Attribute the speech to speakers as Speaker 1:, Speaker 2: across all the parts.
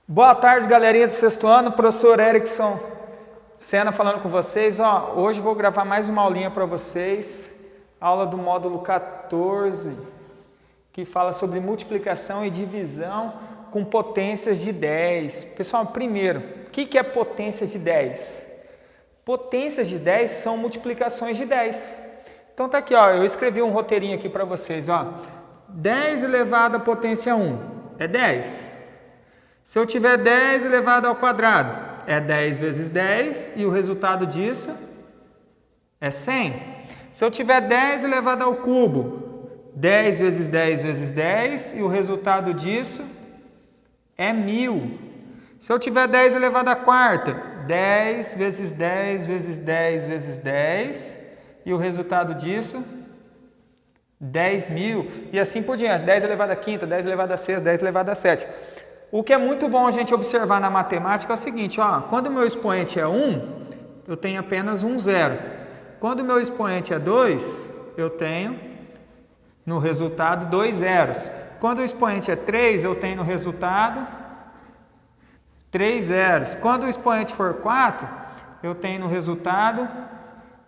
Speaker 1: Boa tarde, galerinha do sexto ano, professor Erickson Sena falando com vocês. Hoje vou gravar mais uma aulinha para vocês, aula do módulo 14, que fala sobre multiplicação e divisão com potências de 10. Pessoal, primeiro, o que é potência de 10? Potências de 10 são multiplicações de 10. Então tá aqui, eu escrevi um roteirinho aqui para vocês, 10 elevado à potência 1 é 10. Se eu tiver 10 elevado ao quadrado, é 10 vezes 10 e o resultado disso é 100. Se eu tiver 10 elevado ao cubo, 10 vezes 10 vezes 10 e o resultado disso é 1000. Se eu tiver 10 elevado à quarta, 10 vezes 10 vezes 10 vezes 10 e o resultado disso 10.000 e assim por diante. 10 elevado à quinta, 10 elevado à sexta, 10 elevado à sétima. O que é muito bom a gente observar na matemática é o seguinte, quando o meu expoente é 1, eu tenho apenas um zero. Quando o meu expoente é 2, eu tenho no resultado 2 zeros. Quando o expoente é 3, eu tenho no resultado 3 zeros. Quando o expoente for 4, eu tenho no resultado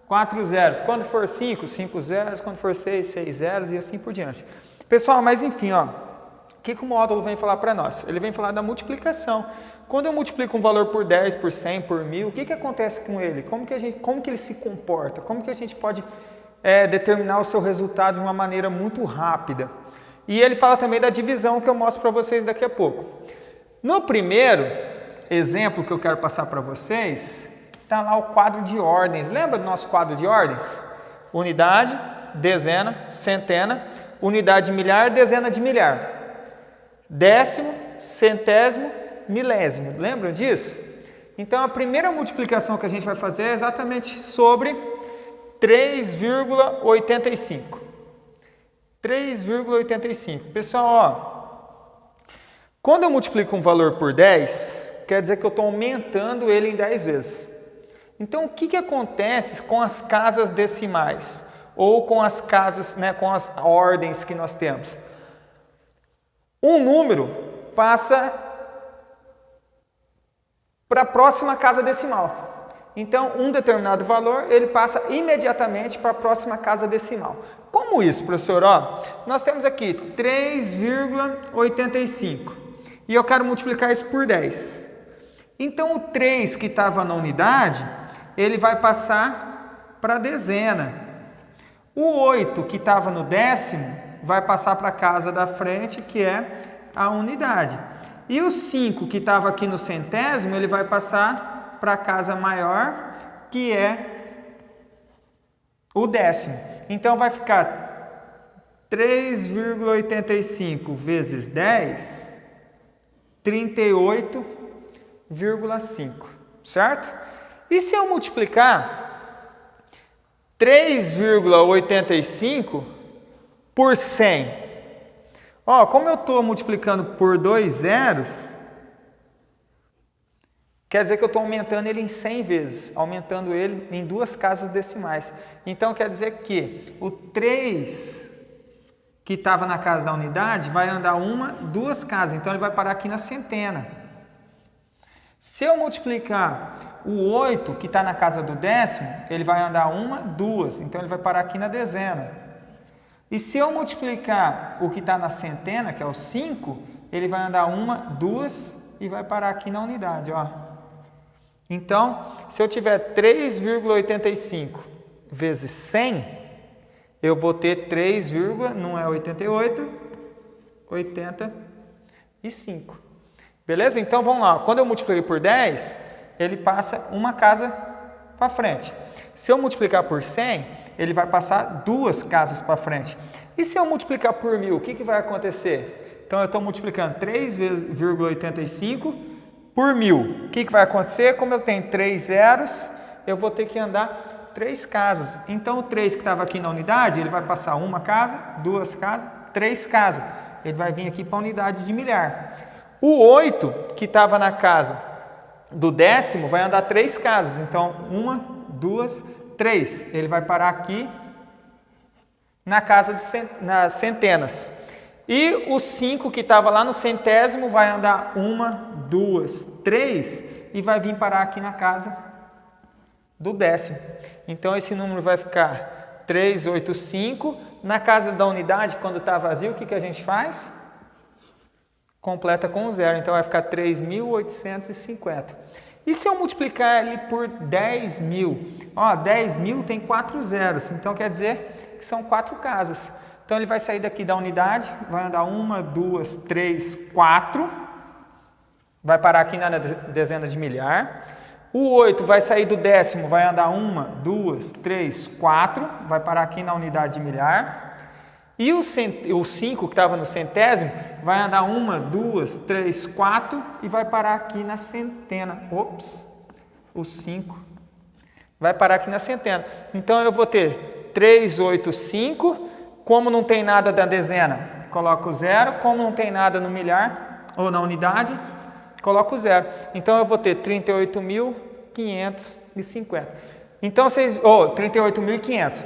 Speaker 1: 4 zeros. Quando for 5, 5 zeros. Quando for 6, 6 zeros e assim por diante. Pessoal, mas enfim, o que o módulo vem falar para nós? Ele vem falar da multiplicação. Quando eu multiplico um valor por 10, por 100, por 1000, o que acontece com ele? Como que ele se comporta? Como que a gente pode determinar o seu resultado de uma maneira muito rápida? E ele fala também da divisão, que eu mostro para vocês daqui a pouco. No primeiro exemplo que eu quero passar para vocês, está lá o quadro de ordens. Lembra do nosso quadro de ordens? Unidade, dezena, centena, unidade de milhar, dezena de milhar. Décimo, centésimo, milésimo. Lembram disso? Então, a primeira multiplicação que a gente vai fazer é exatamente sobre 3,85. 3,85. Pessoal, quando eu multiplico um valor por 10, quer dizer que eu estou aumentando ele em 10 vezes. Então, o que acontece com as casas decimais? Ou com as casas, com as ordens que nós temos? Um número passa para a próxima casa decimal. Então, um determinado valor, ele passa imediatamente para a próxima casa decimal. Como isso, professor? Nós temos aqui 3,85 e eu quero multiplicar isso por 10. Então, o 3 que estava na unidade, ele vai passar para a dezena. O 8 que estava no décimo, vai passar para a casa da frente, que é a unidade. E o 5 que estava aqui no centésimo, ele vai passar para a casa maior, que é o décimo. Então, vai ficar 3,85 vezes 10, 38,5, certo? E se eu multiplicar 3,85 por 100? Como eu estou multiplicando por 2 zeros, quer dizer que eu estou aumentando ele em 100 vezes, aumentando ele em duas casas decimais. Então, quer dizer que o 3 que estava na casa da unidade vai andar duas casas, então ele vai parar aqui na centena. Se eu multiplicar o 8 que está na casa do décimo, ele vai andar duas, então ele vai parar aqui na dezena. E se eu multiplicar o que está na centena, que é o 5, ele vai andar duas e vai parar aqui na unidade, Então, se eu tiver 3,85 vezes 100, eu vou ter 3, não é 88, 85. Beleza? Então, vamos lá. Quando eu multipliquei por 10, ele passa uma casa para frente. Se eu multiplicar por 100, ele vai passar duas casas para frente. E se eu multiplicar por 1000, o que vai acontecer? Então, eu estou multiplicando 3,85 por 1000. O que vai acontecer? Como eu tenho 3 zeros, eu vou ter que andar 3 casas. Então, o 3 que estava aqui na unidade, ele vai passar uma casa, duas casas, 3 casas. Ele vai vir aqui para a unidade de milhar. O 8 que estava na casa do décimo vai andar 3 casas. Então, 1, 2, 3. Ele vai parar aqui na casa de nas centenas. E o 5 que estava lá no centésimo vai andar 1, 2, 3 e vai vir parar aqui na casa do décimo. Então esse número vai ficar 385. Na casa da unidade, quando está vazio, o que a gente faz? Completa com 0. Então vai ficar 3.850. E se eu multiplicar ele por 10.000? Ó, 10.000 tem 4 zeros. Então quer dizer que são 4 casas. Então ele vai sair daqui da unidade, vai andar 1, 2, 3, 4. Vai parar aqui na dezena de milhar. O 8 vai sair do décimo, vai andar 1, 2, 3, 4. Vai parar aqui na unidade de milhar. E o 5 que estava no centésimo vai andar 1, 2, 3, 4 e vai parar aqui na centena. Ops, o 5 vai parar aqui na centena. Então eu vou ter 385. Como não tem nada da dezena, coloco 0. Como não tem nada no milhar ou na unidade, coloco 0. Então eu vou ter 38.550. Então vocês, 38.500.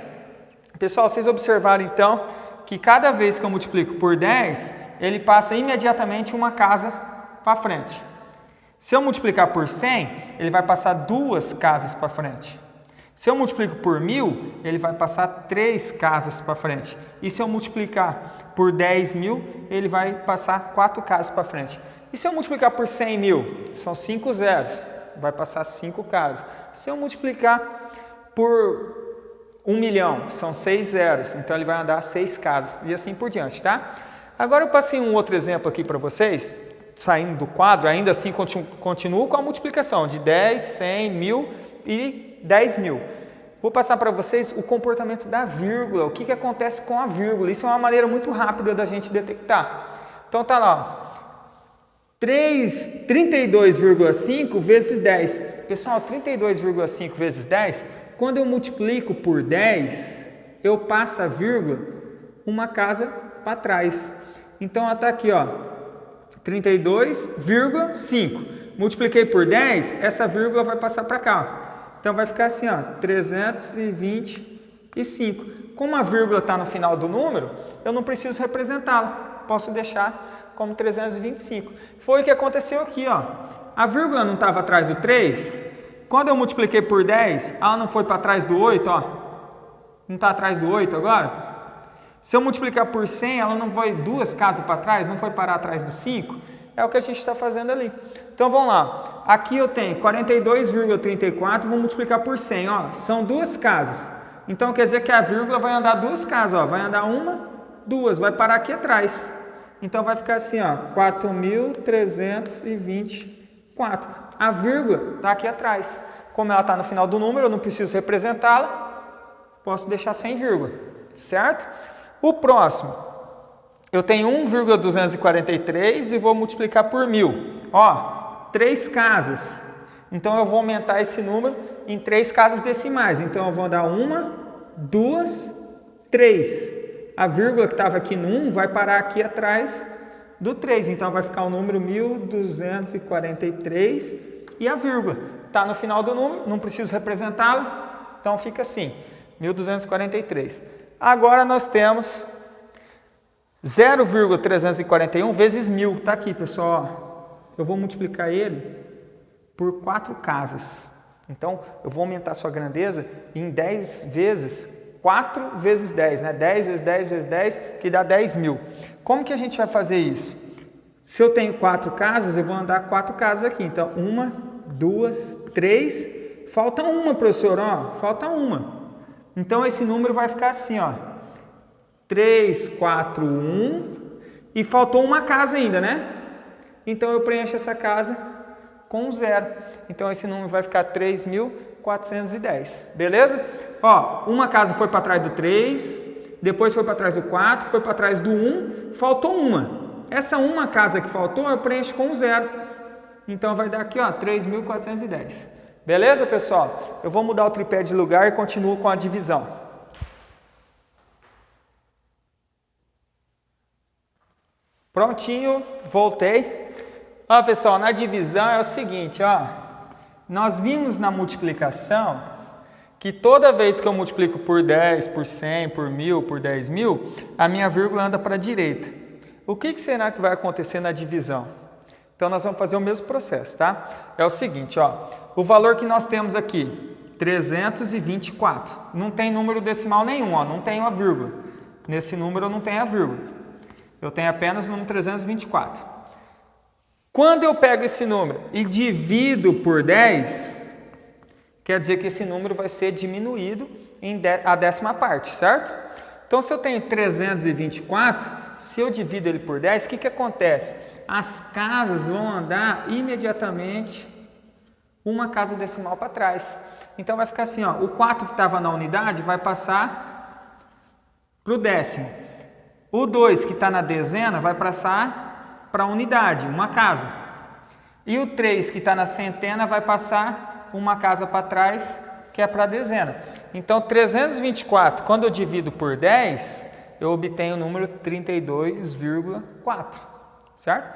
Speaker 1: Pessoal, vocês observaram então que cada vez que eu multiplico por 10, ele passa imediatamente uma casa para frente. Se eu multiplicar por 100, ele vai passar 2 casas para frente. Se eu multiplico por 1.000, ele vai passar 3 casas para frente. E se eu multiplicar por 10.000, ele vai passar 4 casas para frente. E se eu multiplicar por 100.000, são 5 zeros, vai passar 5 casas. Se eu multiplicar por 1 milhão, são 6 zeros, então ele vai andar 6 casas e assim por diante, tá? Agora eu passei um outro exemplo aqui para vocês, saindo do quadro, ainda assim continuo com a multiplicação de 10, 100, 1.000 e 10.000. Vou passar para vocês o comportamento da vírgula, o que acontece com a vírgula. Isso é uma maneira muito rápida da gente detectar. Então tá lá, 32,5 vezes 10. Pessoal, 32,5 vezes 10, quando eu multiplico por 10, eu passo a vírgula uma casa para trás. Então está aqui, ó, 32,5. Multipliquei por 10, essa vírgula vai passar para cá. Então vai ficar assim, ó, 325. Como a vírgula está no final do número, eu não preciso representá-la. Posso deixar como 325. Foi o que aconteceu aqui, ó. A vírgula não estava atrás do 3. Quando eu multipliquei por 10, ela não foi para trás do 8, ó. Não está atrás do 8 agora? Se eu multiplicar por 100, ela não foi 2 casas para trás, não foi parar atrás do 5? É o que a gente está fazendo ali. Então vamos lá. Aqui eu tenho 42,34, vou multiplicar por 100, ó. São 2 casas. Então quer dizer que a vírgula vai andar 2 casas, ó. Vai andar 1, 2, vai parar aqui atrás. Então vai ficar assim, ó, 4.324. A vírgula está aqui atrás. Como ela está no final do número, eu não preciso representá-la. Posso deixar sem vírgula, certo? O próximo, eu tenho 1,243 e vou multiplicar por 1.000. Ó, 3 casas. Então eu vou aumentar esse número em 3 casas decimais. Então eu vou dar 1, 2, 3. A vírgula que estava aqui no 1 vai parar aqui atrás do 3. Então vai ficar o número 1.243 e a vírgula está no final do número, não preciso representá-lo. Então fica assim, 1.243. Agora nós temos 0,341 vezes 1.000. Está aqui, pessoal. Eu vou multiplicar ele por 4 casas. Então, eu vou aumentar a sua grandeza em 10 vezes, 4 vezes 10, né? 10 vezes 10 vezes 10, que dá 10.000. Como que a gente vai fazer isso? Se eu tenho 4 casas, eu vou andar 4 casas aqui. Então, 1, 2, 3. Falta uma, professor, ó. Falta uma. Então, esse número vai ficar assim, ó. 3, 4, 1. E faltou uma casa ainda, né? Então, eu preencho essa casa com 0. Então, esse número vai ficar 3.410. Beleza? Ó, uma casa foi para trás do 3, depois foi para trás do 4, foi para trás do 1, faltou uma. Essa uma casa que faltou, eu preencho com 0. Então, vai dar aqui, ó, 3.410. Beleza, pessoal? Eu vou mudar o tripé de lugar e continuo com a divisão. Prontinho, voltei. Ó, pessoal, na divisão é o seguinte, ó. Nós vimos na multiplicação que toda vez que eu multiplico por 10, por 100, por 1.000, por 10.000, a minha vírgula anda para a direita. O que será que vai acontecer na divisão? Então, nós vamos fazer o mesmo processo, tá? É o seguinte, ó, o valor que nós temos aqui, 324, não tem número decimal nenhum, ó, não tem uma vírgula. Nesse número eu não tenho a vírgula. Eu tenho apenas o número 324. Quando eu pego esse número e divido por 10, quer dizer que esse número vai ser diminuído em a décima parte, certo? Então, se eu tenho 324, se eu divido ele por 10, o que acontece? As casas vão andar imediatamente uma casa decimal para trás. Então, vai ficar assim, ó, o 4 que estava na unidade vai passar para o décimo. O 2 que está na dezena vai passar para a unidade, uma casa. E o 3 que está na centena vai passar uma casa para trás, que é para a dezena. Então, 324, quando eu divido por 10, eu obtenho o número 32,4, certo?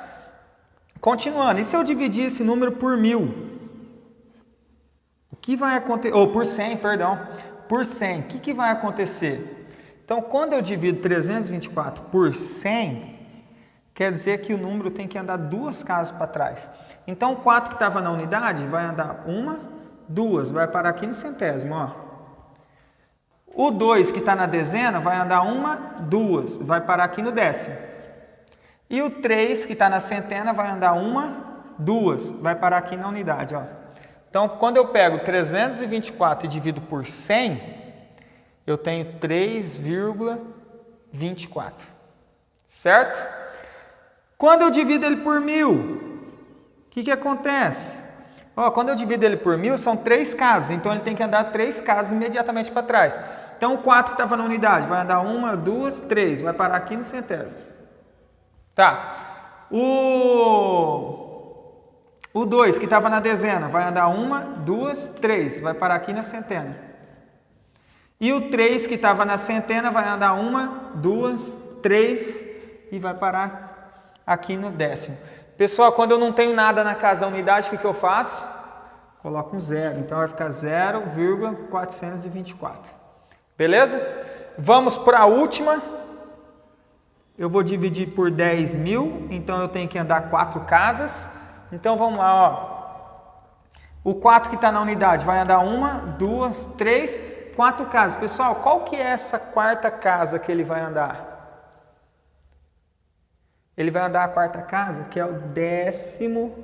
Speaker 1: Continuando, e se eu dividir esse número por 1000? O que vai acontecer? Ou por 100, perdão. Por 100, o que vai acontecer? Então, quando eu divido 324 por 100, quer dizer que o número tem que andar duas casas para trás. Então, o 4 que estava na unidade vai andar uma, duas, vai parar aqui no centésimo, ó. O 2 que está na dezena vai andar uma, duas, vai parar aqui no décimo. E o 3 que está na centena vai andar uma, duas, vai parar aqui na unidade, ó. Então, quando eu pego 324 e divido por 100, eu tenho 3,24, certo? Quando eu divido ele por 1000, o que acontece? Ó, quando eu divido ele por 1000, são 3 casas, então ele tem que andar 3 casas imediatamente para trás. Então, o 4 que estava na unidade vai andar uma, duas, três, vai parar aqui no centésimo. Tá. O 2 que estava na dezena vai andar uma, duas, três, vai parar aqui na centena. E o 3 que estava na centena vai andar uma, duas, três e vai parar aqui no décimo. Pessoal, quando eu não tenho nada na casa da unidade, o que eu faço? Coloco um zero. Então vai ficar 0,424. Beleza? Vamos para a última. Eu vou dividir por 10.000, então eu tenho que andar 4 casas. Então vamos lá, ó. O 4 que está na unidade vai andar uma, duas, três, 4 casas. Pessoal, qual que é essa quarta casa que ele vai andar? Ele vai andar a quarta casa, que é o décimo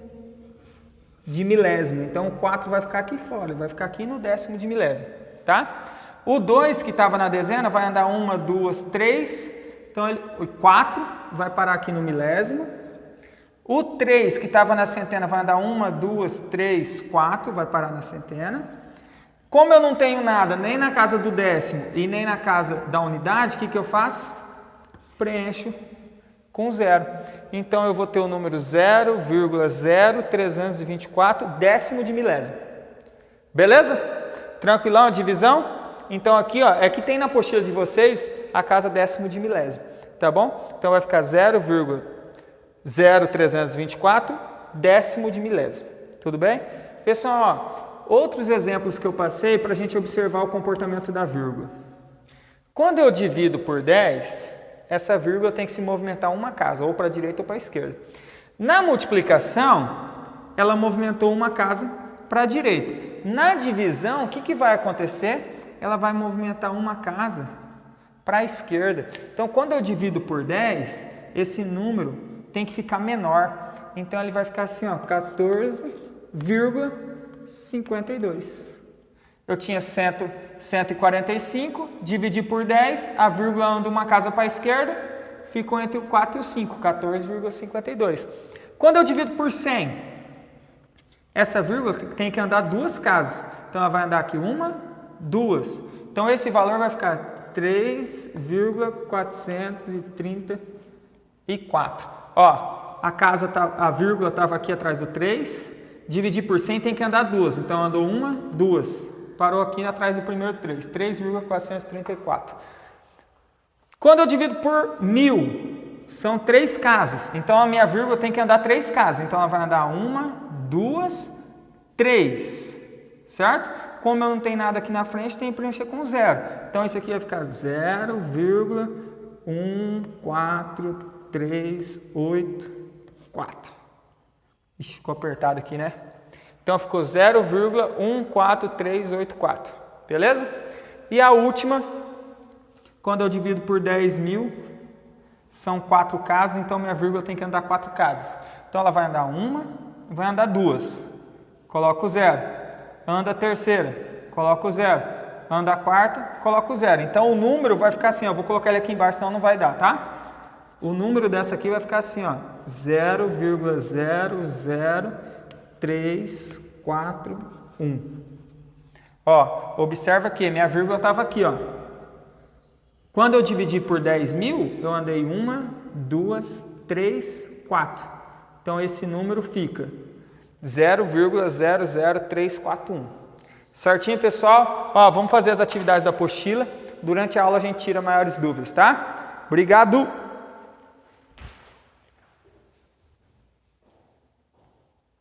Speaker 1: de milésimo. Então, o 4 vai ficar aqui fora, vai ficar aqui no décimo de milésimo, tá? O 2 que estava na dezena vai andar uma, duas, três. Então, o 4 vai parar aqui no milésimo. O 3 que estava na centena vai andar uma, duas, três, 4, vai parar na centena. Como eu não tenho nada nem na casa do décimo e nem na casa da unidade, o que eu faço? Preencho com zero. Então, eu vou ter o número 0,0324 décimo de milésimo. Beleza? Tranquilão a divisão? Então, aqui, ó, é que tem na apostila de vocês a casa décimo de milésimo. Tá bom? Então, vai ficar 0,0324 décimo de milésimo. Tudo bem? Pessoal, ó, outros exemplos que eu passei para a gente observar o comportamento da vírgula. Quando eu divido por 10... essa vírgula tem que se movimentar uma casa, ou para a direita ou para a esquerda. Na multiplicação, ela movimentou uma casa para a direita. Na divisão, o que vai acontecer? Ela vai movimentar uma casa para a esquerda. Então, quando eu divido por 10, esse número tem que ficar menor. Então, ele vai ficar assim, ó, 14,52. Eu tinha 145, dividi por 10, a vírgula anda uma casa para a esquerda, ficou entre o 4 e o 5, 14,52. Quando eu divido por 100, essa vírgula tem que andar duas casas. Então, ela vai andar aqui uma, duas. Então, esse valor vai ficar 3,434. Ó, a vírgula estava aqui atrás do 3, dividir por 100 tem que andar duas. Então, andou uma, duas. Parou aqui atrás do primeiro 3, 3,434. Quando eu divido por 1000, são 3 casas. Então, a minha vírgula tem que andar 3 casas. Então, ela vai andar uma, duas, 3. Certo? Como eu não tenho nada aqui na frente, tem que preencher com zero. Então, isso aqui vai ficar 0,143. 3, 8, 4. Ixi, ficou apertado aqui, né? Então ficou 0,14384. Beleza? E a última, quando eu divido por 10.000, são 4 casas, então minha vírgula tem que andar 4 casas. Então ela vai andar uma, vai andar duas. Coloco o 0. Anda a terceira, coloco o 0. Anda a quarta, coloco o 0. Então o número vai ficar assim, ó, vou colocar ele aqui embaixo, senão não vai dar, tá? O número dessa aqui vai ficar assim, ó, 0,00341. Ó, observa que minha vírgula estava aqui, ó. Quando eu dividi por 10.000, eu andei 1, 2, 3, 4. Então esse número fica 0,00341. Certinho, pessoal? Ó, vamos fazer as atividades da apostila. Durante a aula a gente tira maiores dúvidas, tá? Obrigado!